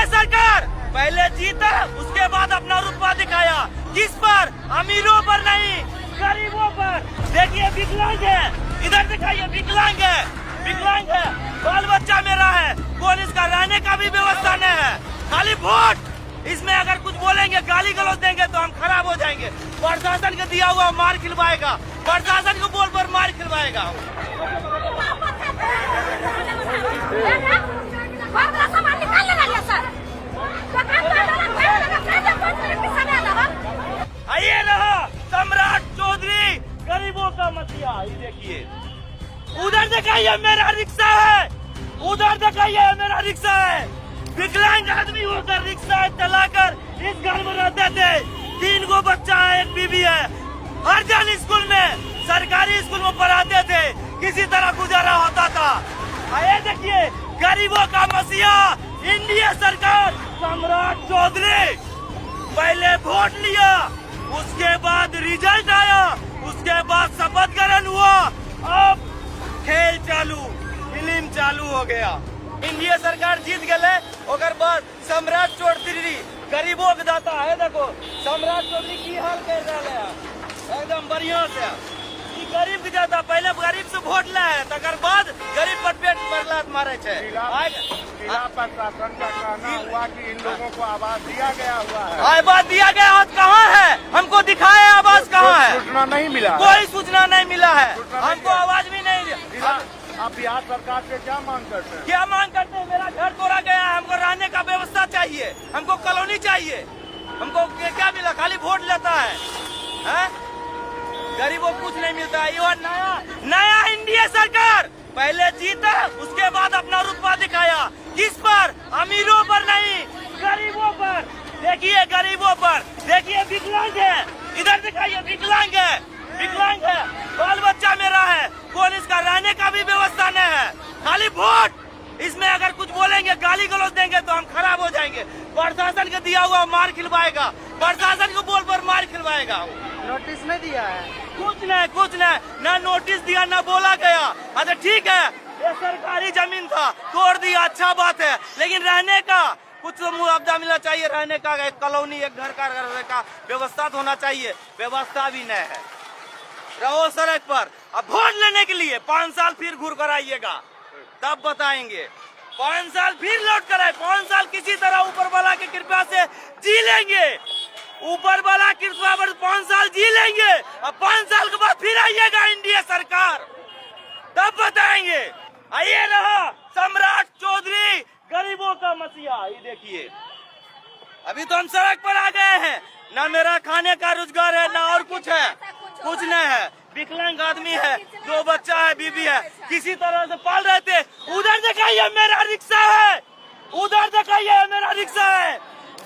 सरकार पहले जीता, उसके बाद अपना रुतबा दिखाया। किस पर? अमीरों पर नहीं, गरीबों पर। देखिए विकलांग है, इधर दिखाइए, विकलांग है, विकलांग है, बाल बच्चा मेरा है, कौन इसका रहने का भी व्यवस्था नहीं है। खाली वोट, इसमें अगर कुछ बोलेंगे, गाली गलौज देंगे तो हम खराब हो जाएंगे। प्रशासन का दिया हुआ मार खिलवाएगा, प्रशासन को बोल पर मार खिलवाएगा। आइए रहा सम्राट चौधरी, गरीबों का मसीहा। ये देखिए, उधर दिखाइए मेरा रिक्शा है, उधर दिखाइए मेरा रिक्शा है। विकलांग आदमी होकर रिक्शा चलाकर इस घर में रहते थे। 3 गो बच्चा है, एक बीवी है। हर जन स्कूल में, सरकारी स्कूल में पढ़ाते थे, किसी तरह गुजारा होता था। आइए देखिए, गरीबों का मसीहा इंडिया सरकार सम्राट चौधरी। पहले वोट लिया, उसके बाद रिजल्ट आया, उसके बाद शपथ ग्रहण हुआ, अब खेल चालू, फिल्म चालू हो गया। इंडिया सरकार जीत गए, ओकर बाद सम्राट चौधरी गरीबों के दाता है। देखो सम्राट चौधरी की हाल कर रहा है, एकदम बढ़िया से। गरीब के जाता, पहले गरीब से वोट लाए, तकर बाद गरीब पर पेट पर लात मारे छे। जिला प्रशासन का कहना हुआ कि इन लोगों को आवाज दिया गया हुआ है। आवाज दिया गया है, कहाँ है? हमको दिखाए आवाज कहाँ है? सूचना नहीं मिला, कोई सूचना नहीं मिला है, हमको आवाज भी नहीं दिया। आप बिहार सरकार से क्या मांग करते हैं? क्या मांग करते हैं? मेरा घर तोड़ा गया है, हमको रहने का व्यवस्था चाहिए, हमको कॉलोनी चाहिए। हमको क्या मिला? खाली वोट लेता है, गरीबों को कुछ नहीं मिलता है। ये नया इंडिया सरकार पहले जीता, उसके बाद अपना रुतबा दिखाया। किस पर? अमीरों पर नहीं, गरीबों पर। देखिए गरीबों पर, देखिए विकलांग है, इधर दिखाइए, विकलांग है, विकलांग है, बाल बच्चा मेरा है, कौन इसका रहने का भी व्यवस्था नहीं है। खाली वोट, इसमें अगर कुछ बोलेंगे, गाली गलौज देंगे तो हम खराब हो जाएंगे। प्रशासन का दिया हुआ मार खिलवाएगा, प्रशासन को बोल पर मार खिलवाएगा। नोटिस नहीं दिया है, कुछ नहीं, कुछ नहीं, ना नोटिस दिया, ना बोला गया। अच्छा ठीक है, ये सरकारी जमीन था, तोड़ दिया, अच्छा बात है, लेकिन रहने का कुछ तो मुआवजा मिलना चाहिए, रहने का, एक कॉलोनी, एक घर का व्यवस्था तो होना चाहिए। व्यवस्था भी नहीं है। रहो सड़क पर, अब वोट लेने के लिए 5 साल फिर घूर कर आइएगा, तब बताएंगे। 5 साल फिर लौट कर आए, 5 साल किसी तरह ऊपर वाला की कृपा से जी लेंगे, ऊपर वाला कृपा पर 5 साल जी लेंगे। अब 5 साल के बाद फिर आइएगा इंडिया सरकार, तब बताएंगे। आइए रहा सम्राट चौधरी, गरीबों का मसीहा। ये देखिए, अभी तो हम सड़क पर आ गए हैं, ना मेरा खाने का रोजगार है, ना और कुछ है, कुछ नहीं है। विकलांग आदमी है, 2 बच्चा है, बीबी है, किसी तरह से पाल रहे थे। उधर दिखाइए मेरा रिक्शा है, उधर दिखाइए मेरा रिक्शा है।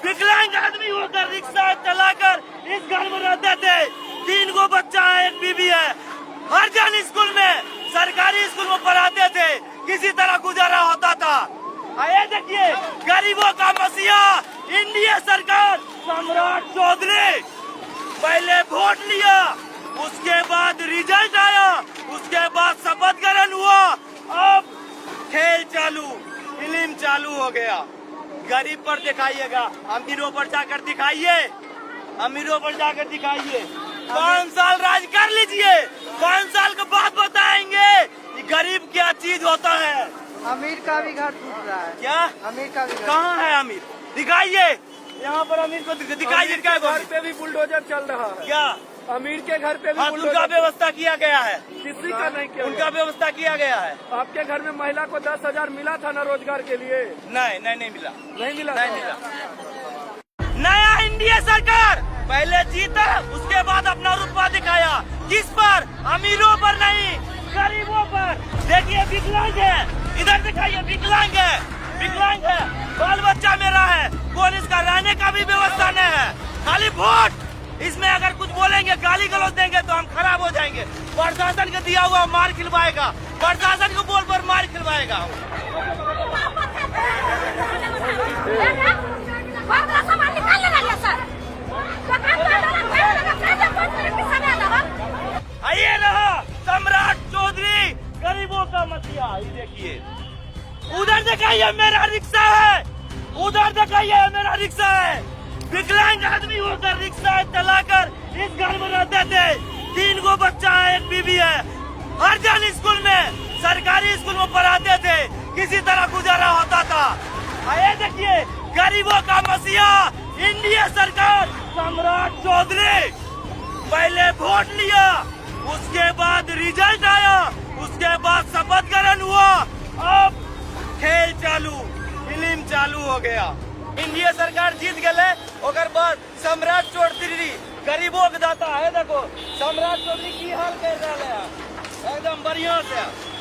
विकलांग आदमी होकर रिक्शा चलाकर इस घर में रहते थे। 3 गो बच्चा है, एक बीवी है। हर जन स्कूल में, सरकारी स्कूल में पढ़ाते थे, किसी तरह गुजारा होता था। आइए देखिए, गरीबों का मसीहा इंडिया सरकार सम्राट चौधरी। पहले वोट लिया, उसके बाद रिजल्ट आया, उसके बाद शपथ ग्रहण हुआ, अब खेल चालू, फिल्म चालू हो गया। गरीब पर दिखाइएगा, अमीरों पर जाकर दिखाइए, अमीरों पर जाकर दिखाइए। 5 साल राज कर लीजिए, 5 साल के बाद बताएंगे कि गरीब क्या चीज होता है। अमीर का भी घर टूट रहा है। क्या? अमीर का भी घर। कहाँ है अमीर? दिखाइए, यहाँ पर अमीर को दिखाइए। क्या घर पे भी बुलडोजर चल रहा है? क्या अमीर के घर पे भी उनका व्यवस्था किया गया है? किसी का नहीं किया, उनका व्यवस्था किया गया है। आपके घर में महिला को 10,000 मिला था ना रोजगार के लिए? नहीं नहीं, नहीं मिला, नहीं मिला, नहीं मिला। नया इंडिया सरकार पहले जीता, उसके बाद अपना रुतबा दिखाया। किस पर? अमीरों पर नहीं, गरीबों पर। देखिए विकलांग है, इधर दिखाइए, विकलांग है, विकलांग है, बाल बच्चा मेरा है, कौन इसका रहने का भी व्यवस्था नहीं है। खाली वोट, इसमें अगर कुछ बोलेंगे, गाली गलौज देंगे तो हम खराब हो जाएंगे। प्रशासन का दिया हुआ मार खिलवाएगा, प्रशासन को बोल पर मार खिलवाएगा। आइए रहा सम्राट चौधरी, गरीबों का मसीहा। ये देखिए, उधर दिखाइए मेरा रिक्शा है, उधर दिखाइए मेरा रिक्शा है। विकलांग आदमी होकर रिक्शा चलाकर इस घर में रहते थे। 3 गो बच्चा है, एक बीवी है। हर जन स्कूल में, सरकारी स्कूल में पढ़ाते थे, किसी तरह गुजारा होता था। ये देखिए गरीबों का मसीहा इंडिया सरकार सम्राट चौधरी। पहले वोट लिया, उसके बाद रिजल्ट आया, उसके बाद शपथ ग्रहण हुआ, अब खेल चालू, फिल्म चालू हो गया। इंडिया सरकार जीत गए, ओकर बाद सम्राट चौधरी गरीबों के दाता है। देखो सम्राट चौधरी की हाल कर रहा है, एकदम बढ़िया से।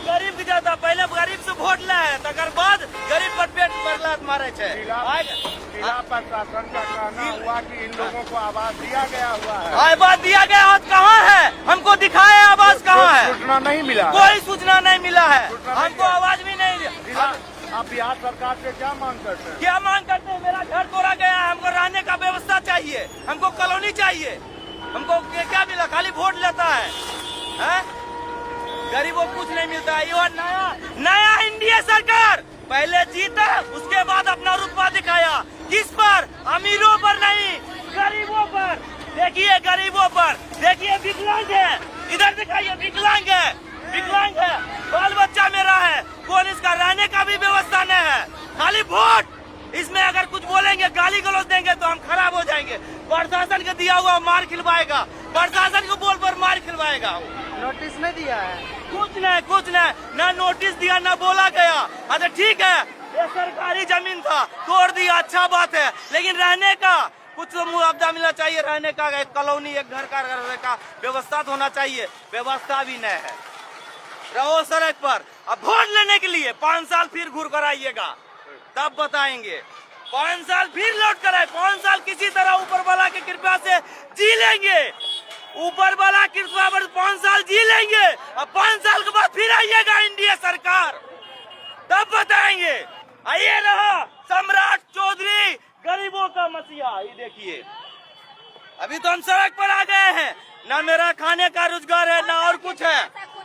गरीब के जाता, पहले गरीब से वोट लाए, तकर बाद गरीब पर पेट पर लात मारे छे। जिला प्रशासन का कहना हुआ कि इन लोगों को आवास दिया गया हुआ है। आवास दिया गया है, कहाँ है? हमको दिखाए आवास कहाँ है? सूचना नहीं मिला, कोई सूचना नहीं मिला है, हमको आवाज भी नहीं दिया। आप बिहार सरकार से क्या मांग करते हैं? क्या मांग करते हैं? मेरा घर तोड़ा गया है, हमको रहने का व्यवस्था चाहिए, हमको कॉलोनी चाहिए। हमको क्या मिला? खाली वोट लेता है। गरीबों को कुछ नहीं मिलता है। ये नया इंडिया सरकार पहले जीता, उसके बाद अपना रुतबा दिखाया। किस पर? अमीरों पर नहीं, गरीबों पर। देखिए गरीबों पर, देखिए विकलांग है, इधर दिखाइए विकलांग है, विकलांग है, बाल बच्चा मेरा है, कौन इसका रहने का भी व्यवस्था नहीं है, खाली वोट। इसमें अगर कुछ बोलेंगे, गाली गलौज देंगे तो हम खराब हो जाएंगे। प्रशासन के दिया हुआ मार खिलवाएगा, प्रशासन को बोल पर मार खिलवाएगा। नोटिस नहीं दिया है? कुछ नहीं, ना नोटिस दिया, ना बोला गया। अच्छा ठीक है, ये सरकारी जमीन था, तोड़ दिया, अच्छा बात है, लेकिन रहने का कुछ तो मुआवजा मिलना चाहिए। रहने का एक कॉलोनी, एक घर का व्यवस्था होना चाहिए, व्यवस्था भी नहीं है। रहो सड़क पर, अब वोट लेने के लिए 5 साल फिर घूर कर आइएगा, तब बताएंगे। 5 साल फिर लौट कर आए, 5 साल किसी तरह ऊपर वाला की कृपा से जी लेंगे, ऊपर वाला कृपा पर 5 साल जी लेंगे। अब 5 साल के बाद फिर आइएगा इंडिया सरकार, तब बताएंगे। आइए रहा सम्राट चौधरी गरीबों का मसीहा। ये देखिए अभी तो हम सड़क पर आ गए हैं, ना मेरा खाने का रोजगार है, ना और कुछ है,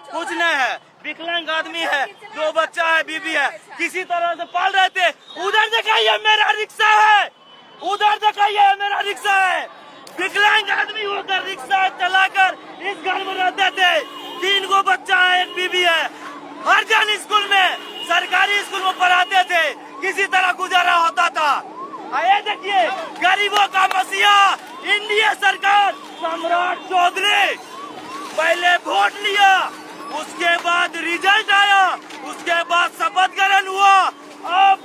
कुछ नहीं है। विकलांग आदमी है, 2 बच्चा है, बीबी है, किसी तरह से पाल रहे थे। उधर दिखाइए मेरा रिक्शा है, उधर दिखाइए मेरा रिक्शा है। विकलांग आदमी होकर रिक्शा चलाकर इस घर में रहते थे। 3 गो बच्चा है, एक बीवी है। हर जन स्कूल में, सरकारी स्कूल में पढ़ाते थे, किसी तरह गुजारा होता था। ये देखिए गरीबों का मसीहा इंडिया सरकार सम्राट चौधरी। पहले वोट लिया, उसके बाद रिजल्ट आया, उसके बाद शपथ ग्रहण हुआ, अब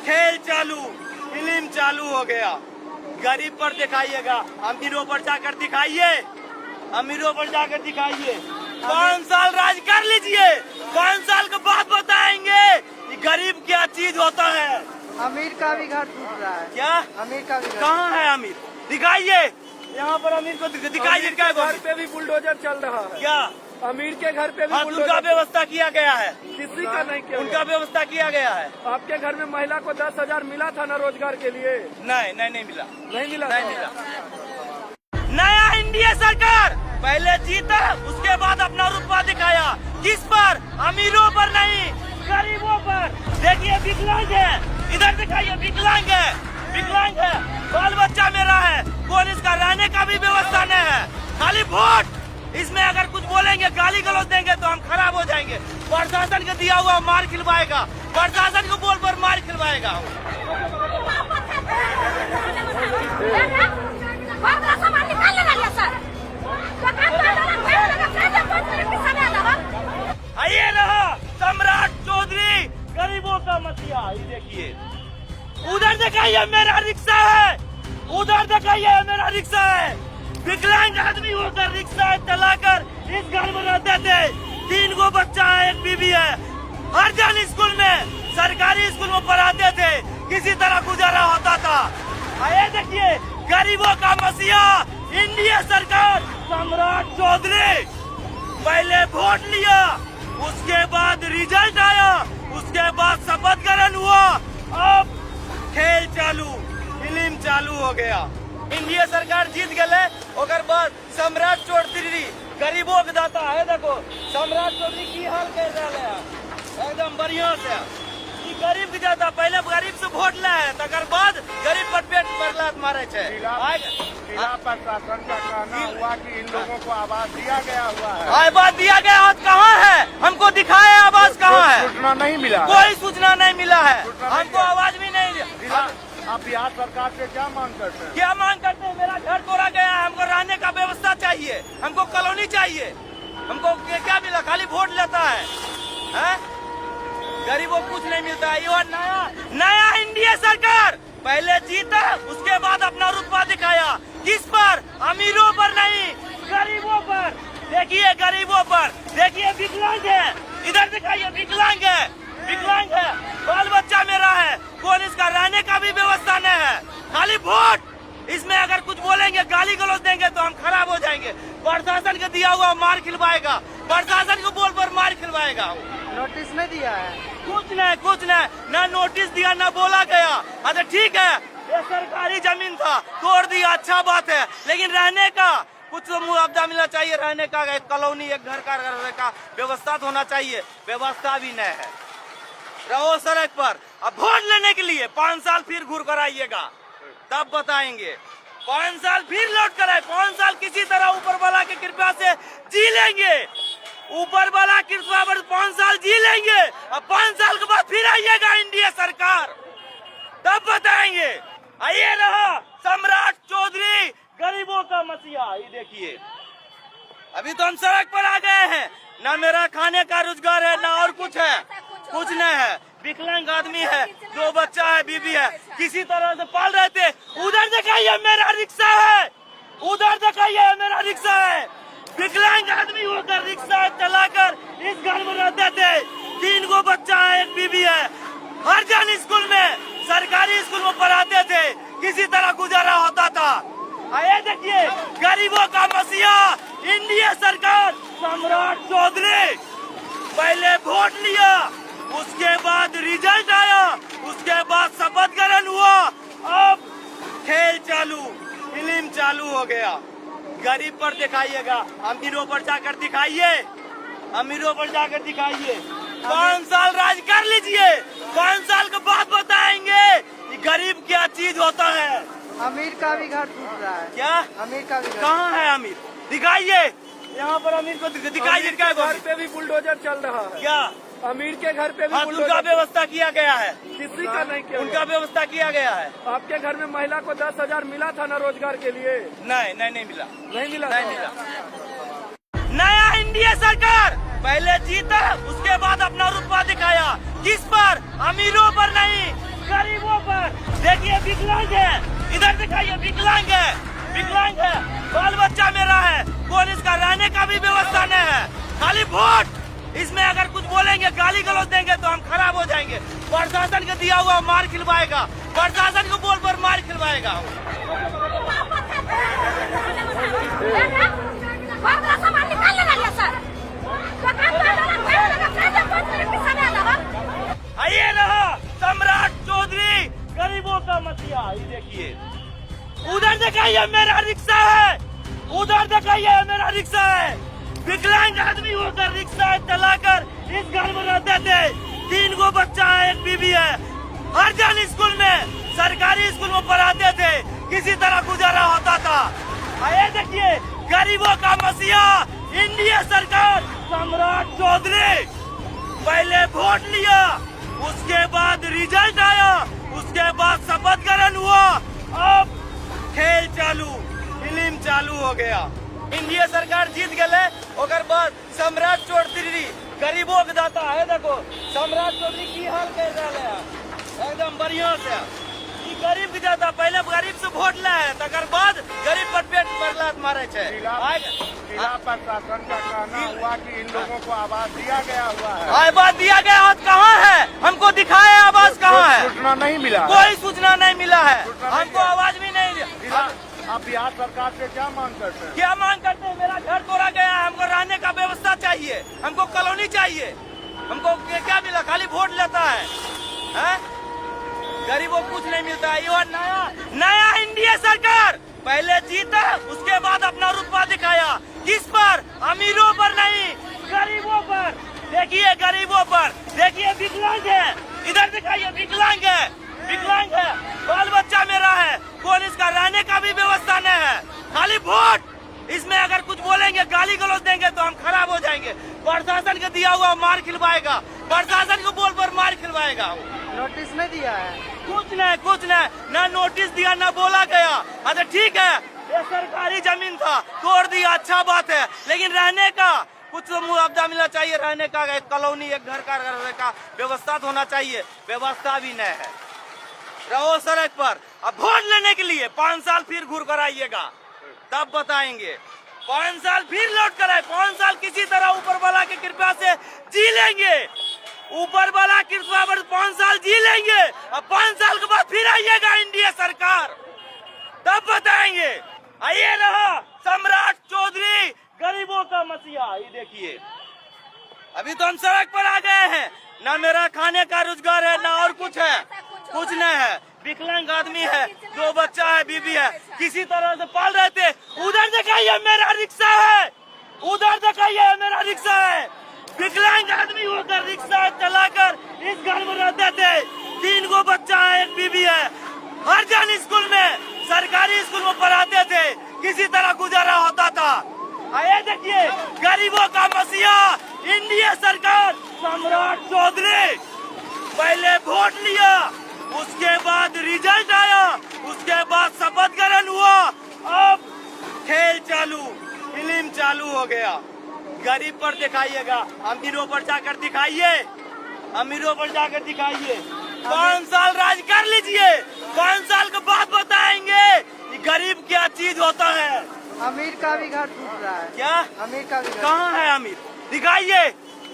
खेल चालू, फिल्म चालू हो गया। गरीब पर दिखाइएगा, अमीरों पर जाकर दिखाइए, अमीरों पर जाकर दिखाइए। 5 साल राज कर लीजिए, 5 साल के बाद बताएंगे कि गरीब क्या चीज होता है। अमीर का भी घर टूट रहा है। क्या? अमीर का भी घर। कहाँ है अमीर? दिखाइए, यहाँ पर अमीर को दिखाइए। क्या घर पे भी बुलडोजर चल रहा है? क्या अमीर के घर पे भी हाँ, उनका व्यवस्था किया गया है, किसी का नहीं किया उनका व्यवस्था किया गया है। आपके घर में महिला को 10,000 मिला था ना रोजगार के लिए? नहीं मिला, नहीं मिला, नहीं मिला। नया इंडिया सरकार पहले जीता, उसके बाद अपना रुतबा दिखाया। किस पर? अमीरों पर नहीं, गरीबों पर। देखिए विकलांग है, इधर दिखाइए विकलांग है, विकलांग है, बाल बच्चा मेरा है, कौन इसका रहने का भी व्यवस्था नहीं है, खाली वोट। इसमें अगर कुछ बोलेंगे, गाली गलौज देंगे तो हम खराब हो जाएंगे। प्रशासन के दिया हुआ मार खिलवाएगा, प्रशासन को बोल पर मार खिलवाएगा। आइए रहा सम्राट चौधरी गरीबों का मसीहा। ये देखिए उधर दिखाइए मेरा रिक्शा है, उधर दिखाइए मेरा रिक्शा है। विकलांग आदमी होकर रिक्शा चलाकर इस घर में रहते थे। 3 गो बच्चा है, एक बीवी है। हर जन स्कूल में, सरकारी स्कूल में पढ़ाते थे, किसी तरह गुजारा होता था। ये देखिए गरीबों का मसीहा इंडिया सरकार सम्राट चौधरी। पहले वोट लिया, उसके बाद रिजल्ट आया, उसके बाद शपथ ग्रहण हुआ, अब खेल चालू, फिल्म चालू हो गया। इंडिया सरकार जीत गए, ओकर बाद सम्राट चौधरी गरीबों के दाता है। देखो सम्राट चौधरी की हाल कर रहा है, एकदम बढ़िया से। गरीब के जाता, पहले गरीब से वोट लाए, छे जिला प्रशासन का कहना हुआ कि इन लोगों को आवास दिया गया हुआ है। आवाज दिया गया है, कहाँ है? हमको दिखाए आवाज कहाँ है? सूचना नहीं मिला, कोई सूचना नहीं मिला है, हमको आवाज भी नहीं दिया। आप बिहार सरकार से क्या मांग करते हैं? क्या मांग करते हैं? मेरा घर तोड़ा गया है, हमको रहने का व्यवस्था चाहिए, हमको कॉलोनी चाहिए। हमको क्या मिला? खाली वोट लेता है? गरीबों को कुछ नहीं मिलता है। ये नया एनडीए सरकार पहले जीता, उसके बाद अपना रुतबा दिखाया। किस पर? अमीरों पर नहीं, गरीबों पर। देखिए गरीबों पर, देखिए विकलांग है, इधर दिखाइए विकलांग है, विकलांग है, बाल बच्चा मेरा है, कौन इसका रहने का भी व्यवस्था नहीं है, खाली वोट। इसमें अगर कुछ बोलेंगे, गाली गलौज देंगे तो हम खराब हो जाएंगे। प्रशासन का दिया हुआ मार खिलवाएगा, प्रशासन को बोल पर मार खिलवाएगा। नोटिस नहीं दिया है? कुछ नहीं, ना नोटिस दिया ना बोला गया। अच्छा ठीक है, ये सरकारी जमीन था, तोड़ दिया, अच्छा बात है, लेकिन रहने का कुछ तो मुआवजा मिलना चाहिए। रहने का एक कॉलोनी, एक घर का रहने का व्यवस्था होना चाहिए, व्यवस्था भी नहीं है। रहो सड़क पर, अब वोट लेने के लिए 5 साल फिर घूर कर आइएगा, तब बताएंगे। 5 साल फिर लौट कर आए, 5 साल किसी तरह ऊपर वाला की कृपा से जी लेंगे, ऊपर वाला कृपा पर 5 साल जी लेंगे। अब 5 साल के बाद फिर आइएगा एनडीए सरकार, तब बताएंगे। आइए रहा सम्राट चौधरी, गरीबों का मसीहा। ये देखिए, अभी तो हम सड़क पर आ गए हैं, ना मेरा खाने का रोजगार है, ना और कुछ है, कुछ नहीं है। विकलांग आदमी है, 2 बच्चा है, बीबी है, किसी तरह से पाल रहे थे। उधर दिखाइए मेरा रिक्शा है, उधर दिखाइए मेरा रिक्शा है। विकलांग आदमी होकर रिक्शा चलाकर इस घर में रहते थे, 3 गो बच्चा है, एक बीबी है। हर जन स्कूल में, सरकारी स्कूल में पढ़ाते थे, किसी तरह गुजारा होता था। आइए देखिए गरीबों का मसीहा एनडीए सरकार, सम्राट चौधरी। पहले वोट लिया, उसके बाद रिजल्ट आया, उसके बाद शपथ ग्रहण हुआ, अब खेल चालू, फिल्म चालू हो गया। गरीब पर दिखाइएगा, अमीरों पर जाकर दिखाइए, अमीरों पर जाकर दिखाइए। 5 साल राज कर लीजिए, 5 साल के बाद बताएंगे कि गरीब क्या चीज होता है। अमीर का भी घर टूट रहा है। क्या? अमीर का भी घर। कहाँ है अमीर? दिखाइए, यहाँ पर अमीर को दिखाइए। क्या घर पे भी बुलडोजर चल रहा है? क्या अमीर के घर पे भी उनका बुलडोजर? व्यवस्था किया गया है, किसी का नहीं किया उनका गया। व्यवस्था किया गया है। आपके घर में महिला को 10,000 मिला था ना रोजगार के लिए? नहीं मिला, नहीं मिला, नहीं मिला। नया एनडीए सरकार पहले जीता, उसके बाद अपना रुतबा दिखाया। किस पर? अमीरों पर नहीं, गरीबों पर। देखिए विकलांग है, इधर दिखाइए विकलांग है, विकलांग है, बाल बच्चा मेरा है, कौन इसका रहने का भी व्यवस्था नहीं है, खाली वोट। इसमें अगर कुछ बोलेंगे, गाली गलौज देंगे तो हम खराब हो जाएंगे। प्रशासन का दिया हुआ मार खिलवाएगा, प्रशासन को बोल पर मार खिलवाएगा। आइए रहा सम्राट चौधरी, गरीबों का मसीहा। ये देखिए, उधर दिखाइए मेरा रिक्शा है, उधर दिखाइए मेरा रिक्शा है। विकलांग आदमी होकर रिक्शा चलाकर इस घर में रहते थे, 3 गो बच्चा है, एक बीबी है। हर जन स्कूल में, सरकारी स्कूल में पढ़ाते थे, किसी तरह गुजारा होता था। आइए देखिए गरीबों का मसीहा एनडीए सरकार, सम्राट चौधरी। पहले वोट लिया, उसके बाद रिजल्ट आया, उसके बाद शपथ ग्रहण हुआ, अब खेल चालू, फिल्म चालू हो गया। एनडीए सरकार जीत गए, ओकर बाद सम्राट चौधरी गरीबों के दाता है। देखो सम्राट चौधरी की हाल कर रहा है, एकदम बढ़िया से। गरीब के दाता पहले गरीब से वोट लाए, तकर बाद गरीब पर पेट पर लात मारे छे। जिला प्रशासन का कहना हुआ कि इन लोगों को आवास दिया गया हुआ है। आवाज दिया गया है, कहाँ है? हमको दिखाए आवाज कहाँ है? सूचना नहीं मिला, कोई सूचना नहीं मिला है, हमको आवाज भी नहीं दिया। आप बिहार सरकार से क्या मांग करते हैं? क्या मांग करते हैं? मेरा घर तोड़ा गया है, हमको रहने का व्यवस्था चाहिए, हमको कॉलोनी चाहिए। हमको क्या मिला? खाली वोट लेता है? गरीबों को कुछ नहीं मिलता है। ये नया एनडीए सरकार पहले जीता, उसके बाद अपना रुतबा दिखाया। किस पर? अमीरों पर नहीं, गरीबों पर। देखिए गरीबों पर, देखिए विकलांग है, इधर दिखाइए विकलांग है, विकलांग है, बाल बच्चा मेरा है, कौन इसका रहने का देंगे तो हम खराब हो जाएंगे। प्रशासन का दिया हुआ मार खिलवाएगा, प्रशासन को बोल पर मार खिलवाएगा। नोटिस नहीं दिया है? कुछ नहीं, ना नोटिस दिया ना बोला गया। अच्छा ठीक है, ये सरकारी जमीन था, तोड़ दिया, अच्छा बात है, लेकिन रहने का कुछ तो मुआवजा मिलना चाहिए। रहने का एक कॉलोनी, एक घर का रहने का व्यवस्था तो होना चाहिए, व्यवस्था भी नहीं है। रहो सड़क पर। अब वोट लेने के लिए 5 साल फिर घूर कर आइएगा, तब बताएंगे। 5 साल फिर लौट कर आए, 5 साल किसी तरह ऊपर वाला की कृपा से जी लेंगे, ऊपर वाला कृपा पर 5 साल जी लेंगे। अब 5 साल के बाद फिर आइएगा एनडीए सरकार, तब बताएंगे। आइए रहा सम्राट चौधरी, गरीबों का मसीहा। ये देखिए, अभी तो हम सड़क पर आ गए हैं, ना मेरा खाने का रोजगार है, ना और कुछ है, कुछ नहीं है। विकलांग आदमी है, 2 बच्चा है, बीबी है, किसी तरह से पाल रहे थे। उधर दिखाइए मेरा रिक्शा है, उधर दिखाइए मेरा रिक्शा है। विकलांग आदमी होकर रिक्शा चलाकर इस घर में रहते थे, 3 गो बच्चा है, 1 बीबी है। हर जन स्कूल में, सरकारी स्कूल में पढ़ाते थे, किसी तरह गुजारा होता था। आइए देखिए, गरीबों का मसीहा एनडीए सरकार, सम्राट चौधरी। पहले वोट लिया, उसके बाद रिजल्ट आया, उसके बाद शपथ ग्रहण हुआ, अब खेल चालू, फिल्म चालू हो गया। गरीब पर दिखाइएगा, अमीरों पर जाकर दिखाइए, अमीरों पर जाकर दिखाइए। 5 साल राज कर लीजिए, 5 साल के बाद बताएंगे कि गरीब क्या चीज होता है। अमीर का भी घर टूट रहा है। क्या अमीर का भी घर? कहाँ है अमीर? दिखाइए,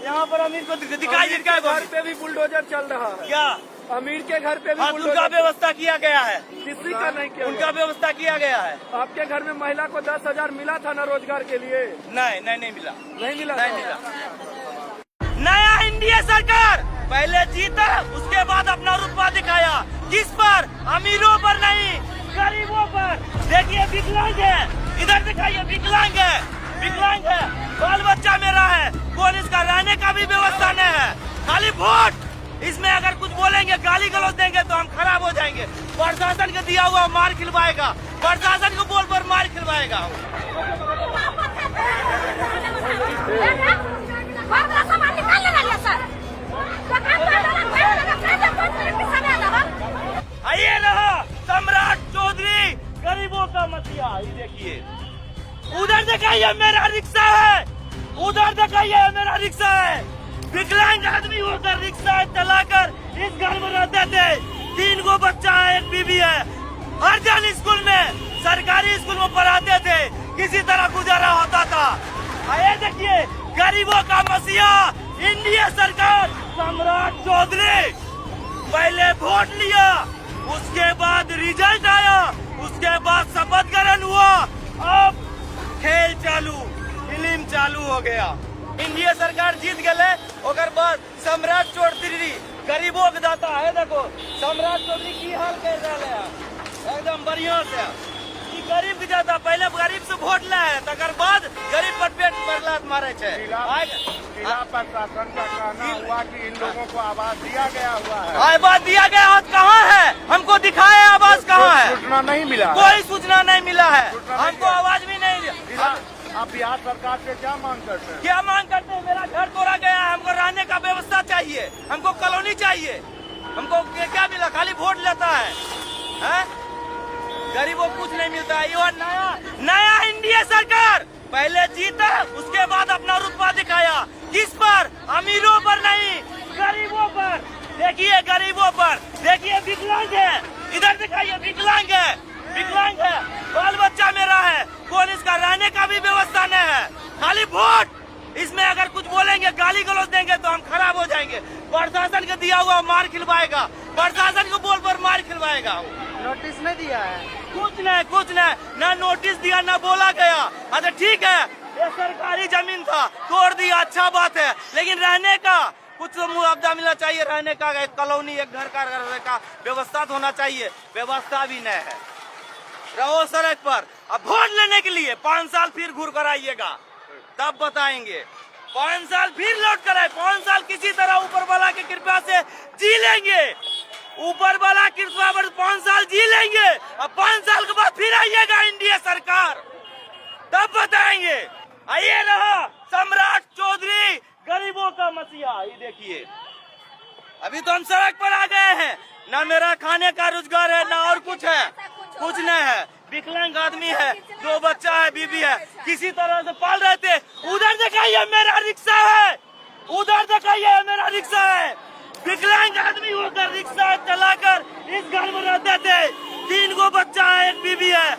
यहाँ पर अमीर को दिखाइए। क्या घर पे भी बुलडोजर चल रहा है? क्या अमीर के घर पे भी उनका बुलडोजर? व्यवस्था किया गया है? किसी का नहीं किया उनका गया। व्यवस्था किया गया है। आपके घर में महिला को 10,000 मिला था ना रोजगार के लिए? नहीं मिला, नहीं मिला? नहीं मिला। नया एनडीए सरकार पहले जीता, उसके बाद अपना रुतबा दिखाया। किस पर? अमीरों पर नहीं, गरीबों पर। देखिए विकलांग है, इधर दिखाइए, विकलांग है, विकलांग है, बाल बच्चा मेरा है, कौन इसका रहने का भी व्यवस्था नहीं है। खाली वोट, इसमें अगर कुछ बोलेंगे, गाली गलौज देंगे तो हम खराब हो जाएंगे। प्रशासन का दिया हुआ मार खिलवाएगा, प्रशासन को बोल पर मार खिलवाएगा। आइए रहा सम्राट चौधरी, गरीबों का मसीहा। ये देखिए, उधर दिखाइए मेरा रिक्शा है, उधर दिखाइए मेरा रिक्शा है। विकलांग आदमी होकर रिक्शा चलाकर इस घर में रहते थे, 3 गो बच्चा है, 1 बीबी है। हर जन स्कूल में, सरकारी स्कूल में पढ़ाते थे, किसी तरह गुजारा होता था। आइए देखिए, गरीबों का मसीहा एनडीए सरकार, सम्राट चौधरी। पहले वोट लिया, उसके बाद रिजल्ट आया, उसके बाद शपथ ग्रहण हुआ, अब खेल चालू, फिल्म चालू हो गया। एनडीए सरकार जीत गए, ओकर बाद सम्राट चौधरी गरीबों के दाता है। देखो सम्राट चौधरी की हाल कर रहा है, एकदम बढ़िया से। गरीब के दाता पहले गरीब से वोट ले, तकर बाद गरीब पर पेट पर लात मारे छे। जिला प्रशासन का कहना हुआ कि इन लोगों को आवास दिया गया हुआ है। आवास दिया गया है, कहाँ है? हमको दिखाए आवास कहाँ है? सूचना नहीं मिला, कोई सूचना नहीं मिला है, हमको आवाज भी नहीं दिया। आप बिहार सरकार से क्या मांग करते हैं? क्या मांग करते हैं? मेरा घर तोड़ा गया है, हमको रहने का व्यवस्था चाहिए, हमको कॉलोनी चाहिए। हमको क्या मिला? खाली वोट लेता है? गरीबों को कुछ नहीं मिलता है। ये नया एनडीए सरकार पहले जीता, उसके बाद अपना रुतबा दिखाया। किस पर? अमीरों पर नहीं, गरीबों पर। देखिए गरीबों पर, देखिए विकलांग है, इधर दिखाइए, विकलांग है, विकलांग है, बाल बच्चा मेरा है, कौन इसका रहने का भी व्यवस्था नहीं है। खाली वोट, इसमें अगर कुछ बोलेंगे, गाली गलौज देंगे तो हम खराब हो जाएंगे। प्रशासन का दिया हुआ मार खिलवाएगा, प्रशासन को बोल पर मार खिलवाएगा। नोटिस नहीं दिया है? कुछ नहीं, ना नोटिस दिया ना बोला गया। अच्छा ठीक है, ये सरकारी जमीन था, तोड़ दिया, अच्छा बात है, लेकिन रहने का कुछ तो मुआवजा मिलना चाहिए। रहने का एक कॉलोनी, एक घर का रहने का व्यवस्था तो होना चाहिए, व्यवस्था भी नहीं है। रहो सड़क पर। अब वोट लेने के लिए 5 साल फिर घूर कर आइएगा, तब बताएंगे। 5 साल फिर लौट कर आए, 5 साल किसी तरह ऊपर वाला की कृपा से जी लेंगे, ऊपर वाला कृपा पर 5 साल जी लेंगे। अब 5 साल के बाद फिर आइएगा एनडीए सरकार, तब बताएंगे। आइए रहा सम्राट चौधरी गरीबों का मसीहा। ये देखिए, अभी तो हम सड़क पर आ गए हैं। ना मेरा खाने का रोजगार है, ना और कुछ है, कुछ नहीं है। विकलांग आदमी है, 2 बच्चा है, बीबी है, किसी तरह से पाल रहे थे। उधर दिखाइए मेरा रिक्शा है, उधर दिखाइए मेरा रिक्शा है। विकलांग आदमी होकर रिक्शा चलाकर इस घर में रहते थे। 3 गो बच्चा है, 1 बीबी है।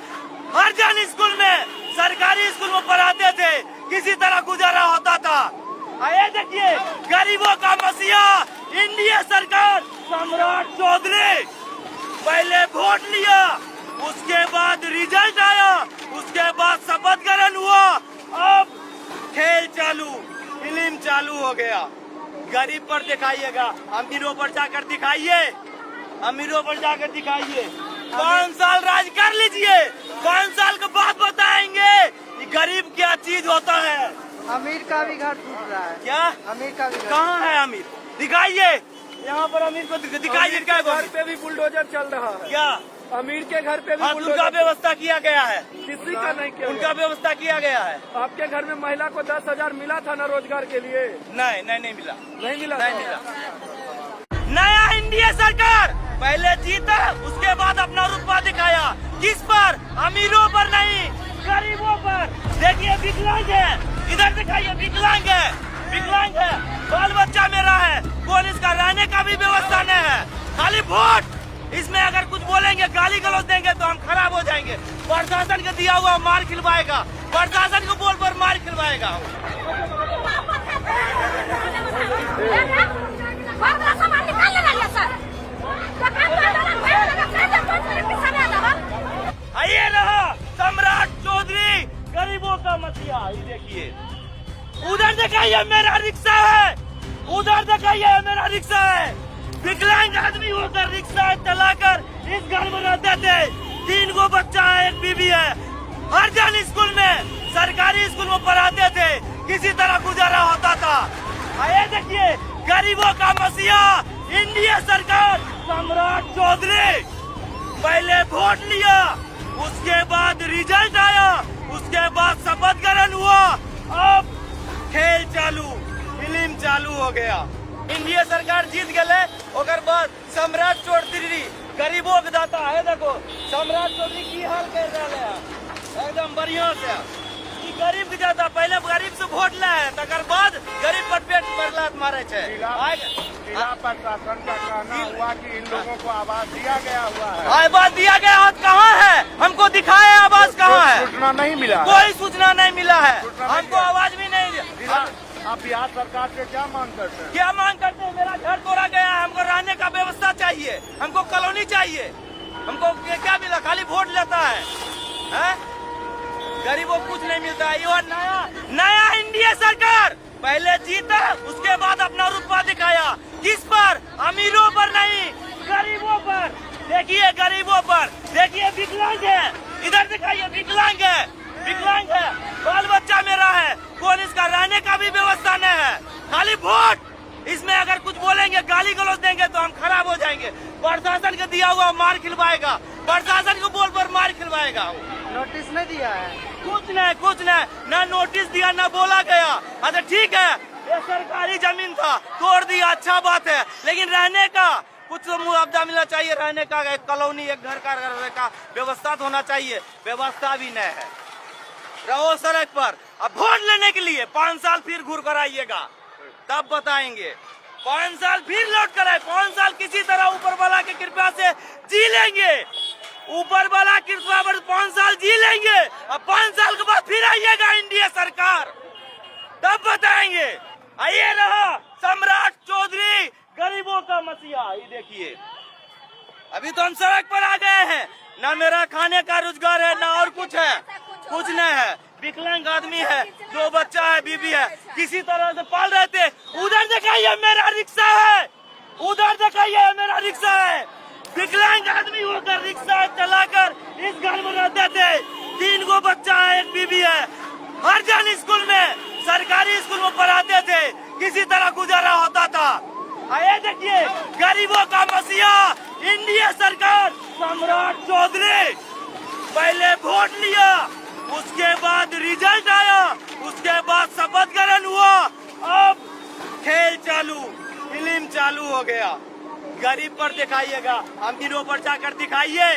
हर जन स्कूल में, सरकारी स्कूल में पढ़ाते थे, किसी तरह गुजारा होता था। आइए देखिए, गरीबों का मसीहा इंडिया सरकार सम्राट चौधरी। पहले वोट लिया, उसके बाद रिजल्ट आया, उसके बाद शपथ ग्रहण हुआ, अब खेल चालू, फिल्म चालू हो गया। गरीब पर दिखाइएगा, अमीरों पर जाकर दिखाइए, अमीरों पर जाकर दिखाइए। 5 साल राज कर लीजिए, 5 साल के बाद बताएंगे कि गरीब क्या चीज होता है। अमीर का भी घर टूट रहा है। क्या अमीर का भी घर। कहाँ है अमीर? दिखाइए, यहाँ पर अमीर को दिखाइए। अमीर के घर पे भी बुलडोजर चल रहा है। क्या अमीर के घर पे भी हाँ, उनका बुलडोजर व्यवस्था किया गया है, किसी का नहीं किया उनका गया। व्यवस्था किया गया है। आपके घर में महिला को 10,000 मिला था ना रोजगार के लिए? नहीं मिला, नहीं मिला नहीं था? मिला। नया इंडिया सरकार पहले जीता, उसके बाद अपना रुतबा दिखाया। किस पर? अमीरों पर नहीं, गरीबों पर। देखिए विकलांग है, इधर दिखाइए, विकलांग है, विकलांग है, बाल बच्चा मेरा है, कौन इसका रहने का भी व्यवस्था नहीं है। खाली वोट, इसमें अगर कुछ बोलेंगे, गाली गलौज देंगे तो हम खराब हो जाएंगे। प्रशासन के दिया हुआ मार खिलवाएगा, प्रशासन को बोल पर मार खिलवाएगा। आइए रहा सम्राट चौधरी गरीबों का मसीहा। ये देखिए, उधर दिखाइए मेरा रिक्शा है, उधर दिखाइए मेरा रिक्शा है। विकलांग आदमी होकर रिक्शा चलाकर इस घर में रहते थे। 3 गो बच्चा है, 1 बीबी है। हर जन स्कूल में, सरकारी स्कूल में पढ़ाते थे, किसी तरह गुजारा होता था। आइए देखिए, गरीबों का मसीहा इंडिया सरकार सम्राट चौधरी। पहले वोट लिया, उसके बाद रिजल्ट आया, उसके बाद शपथ ग्रहण हुआ, अब खेल चालू, फिल्म चालू हो गया। इंडिया सरकार जीत गए, ओकर बाद सम्राट चौधरी गरीबों के दाता है। देखो सम्राट चौधरी की हाल कर रहा है, एकदम बढ़िया से। ई गरीब के दाता, पहले गरीब से वोट लाए, तकर बाद गरीब पर पेट पर लात मारे छे। जिला प्रशासन का कहना हुआ कि इन लोगों को आवास दिया गया हुआ है। आवाज दिया गया हाथ कहाँ है? हमको दिखाए आवाज कहाँ है? सूचना नहीं मिला, कोई सूचना नहीं मिला है, हमको आवाज भी नहीं दिया। आप बिहार सरकार से क्या मांग करते हैं? क्या मांग करते हैं? मेरा घर तोड़ा गया है, हमको रहने का व्यवस्था चाहिए, हमको कॉलोनी चाहिए। हमको क्या मिला? खाली वोट लेता है? गरीबों को कुछ नहीं मिलता है। ये नया इंडिया सरकार पहले जीता, उसके बाद अपना रुतबा दिखाया। किस पर? अमीरों पर नहीं, गरीबों पर। देखिए गरीबों पर, देखिए विकलांग है, इधर दिखाइए, विकलांग है, विकलांग है, बाल बच्चा मेरा है, कौन इसका रहने का भी व्यवस्था नहीं है। खाली वोट, इसमें अगर कुछ बोलेंगे, गाली गलौज देंगे तो हम खराब हो जाएंगे। प्रशासन के दिया हुआ मार खिलवाएगा, प्रशासन को बोल पर मार खिलवाएगा। नोटिस नहीं दिया है? कुछ नहीं, ना नोटिस दिया, ना बोला गया। अच्छा ठीक है, ये सरकारी जमीन था, तोड़ दिया, अच्छा बात है, लेकिन रहने का कुछ तो मुआवजा मिलना चाहिए। रहने का एक कॉलोनी, एक घर का रहने का व्यवस्था होना चाहिए, व्यवस्था भी नहीं है। रहो सड़क पर। अब वोट लेने के लिए 5 साल फिर घूर कर आइएगा, तब बताएंगे। 5 साल फिर लौट कर आए, 5 साल किसी तरह ऊपर वाला की कृपा से जी लेंगे, ऊपर वाला कृपा पर 5 साल जी लेंगे। अब 5 साल के बाद फिर आइएगा इंडिया सरकार, तब बताएंगे। आइए रहा सम्राट चौधरी गरीबों का मसीहा। ये देखिए, अभी तो हम सड़क पर आ गए हैं। ना मेरा खाने का रोजगार है, ना और कुछ है, कुछ नहीं है। विकलांग आदमी है, 2 बच्चा है, बीबी है, किसी तरह से पाल रहे थे। उधर दिखाइए मेरा रिक्शा है, उधर दिखाइए मेरा रिक्शा है। विकलांग आदमी होकर रिक्शा चलाकर इस घर में रहते थे। 3 गो बच्चा है, 1 बीबी है। हर जन स्कूल में, सरकारी स्कूल में पढ़ाते थे, किसी तरह गुजारा होता था। आइए देखिए, गरीबों का मसीहा इंडिया सरकार सम्राट चौधरी। पहले वोट लिया, उसके बाद रिजल्ट आया, उसके बाद शपथ ग्रहण हुआ, अब खेल चालू, फिल्म चालू हो गया। गरीब पर दिखाइएगा, अमीरों पर जाकर दिखाइए,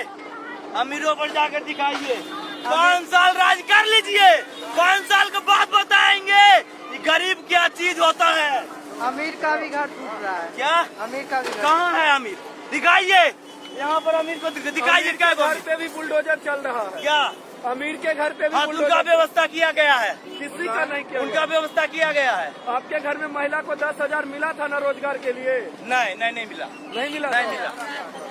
अमीरों पर जाकर दिखाइए। 5 साल राज कर लीजिए, 5 साल के बाद बताएंगे कि गरीब क्या चीज होता है। अमीर का भी घर टूट रहा है। क्या अमीर का भी घर। कहाँ है अमीर? दिखाइए, यहाँ पर अमीर को दिखाइए। अमीर के घर पे भी बुलडोजर चल रहा है। क्या अमीर के घर पे भी हाँ, उनका बुलडोजर व्यवस्था किया गया है, किसी का नहीं किया उनका व्यवस्था किया गया है। गया। आपके घर में महिला को 10,000 मिला था ना रोजगार के लिए? नहीं नहीं नहीं मिला, नहीं मिला नहीं था। मिला।